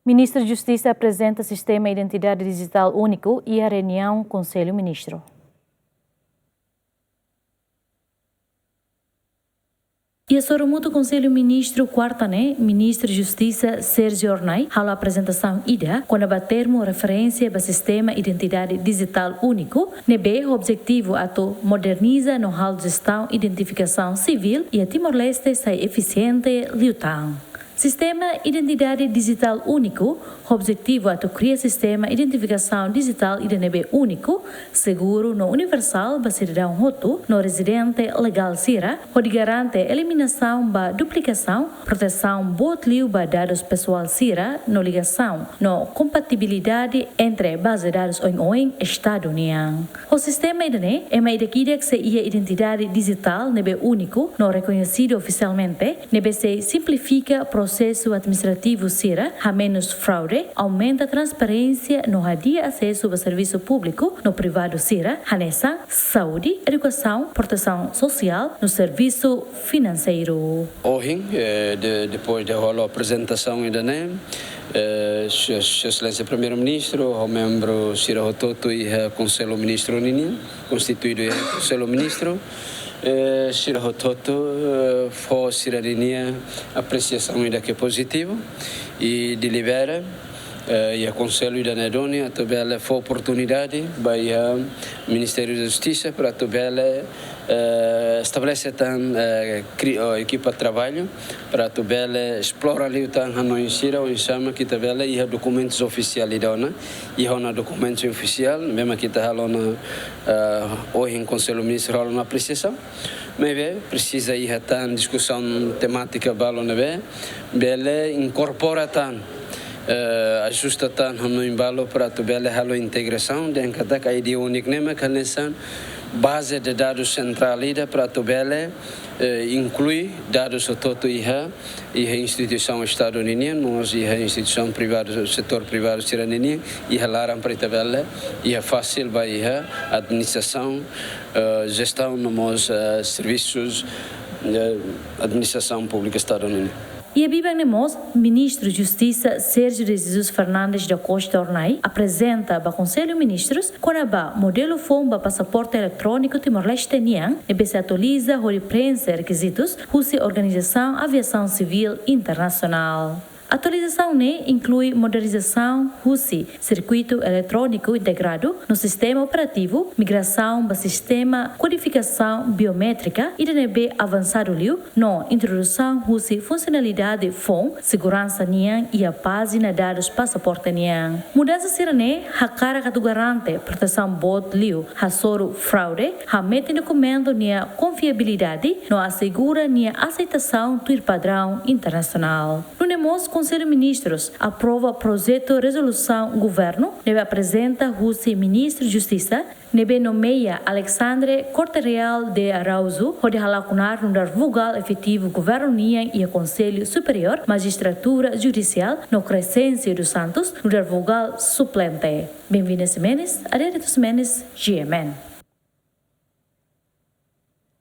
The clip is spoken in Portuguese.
Ministro da Justiça apresenta Sistema de Identidade Digital Único e a reunião Conselho Ministro. E a Soromuto Conselho Ministro quarta-né, Ministro da Justiça Sérgio Ornai, a apresentação ida, quando batermo referência ao Sistema de Identidade Digital Único, nebe o objetivo a moderniza no hall de gestão e identificação civil e a Timor-Leste sai eficiente liutang. Sistema Identidade Digital Único, objetivo é criar sistema identificação digital e DNB único, seguro no universal para cidadão roto, no residente legal sira, onde garante eliminação da duplicação, proteção botlio para dados pessoal sira, no ligação, no compatibilidade entre base de dados em Estado União. O sistema IDN é uma ideia que se identidade digital nebe único, não reconhecido oficialmente, nebe se simplifica processo administrativo sira, a menos fraude, aumenta a transparência no dia acesso ao serviço público no privado sira, hanessa, saúde, educação, proteção social no serviço financeiro. Hoje, depois da apresentação da NEM, Excelência Primeiro-Ministro, o membro Sira Rototo e o Conselho Ministro Nini, constituído o Conselho Ministro, Sira Rototo foi cidadania apreciação ainda que é positivo e delibera e o Conselho da Nedônia também foi oportunidade para o Ministério da Justiça para também estabelecer a equipa de trabalho para também explorar ali o tanto insira o chama que também e documentos oficiais e há documentos oficiais mesmo que está lá hoje em Conselho Ministerial na apreciação mas precisa ir a discussão temática balo nebe bele incorpora ajusta no embalo para também a integração dentro da ideia única mecanismo base de dados central para também inclui dados todo e a instituição estadunidense, mas a instituição privada, setor privado cidadania e a laram para também e é fácil para a administração, gestão nos serviços administração pública estadunidense. E a Bibangemos, Ministro da Justiça Sérgio de Jesus Fernandes da Costa Ornai, apresenta para o Conselho de Ministros quando o modelo FOM para passaporte eletrônico Timor-Leste Nian e se atualiza o preenche requisitos da Organização Aviação Civil Internacional. A atualização inclui modernização RUSI, Circuito Eletrônico Integrado, no Sistema Operativo, migração para Sistema Codificação Biométrica e DNB Avançado Liu, no introdução RUSI Funcionalidade FOM, Segurança NIAN e a página Dados Passaporte NIAN. Mudança sirene, a cara que garante proteção bot Liu, a soro fraude, a mete documento nia confiabilidade, no assegura nia aceitação do padrão internacional. No Conselho de Ministros aprova projeto de resolução governo, deve apresenta o Ministro da Justiça, deve nomeia Alexandre Corte-Real de Arauzo, onde halacunar no vogal efetivo governo Nian e o Conselho Superior Magistratura Judicial no Crescêncio dos Santos, no vogal suplente. Bem-vindos, Semenes, a Direito Semenes, GMN.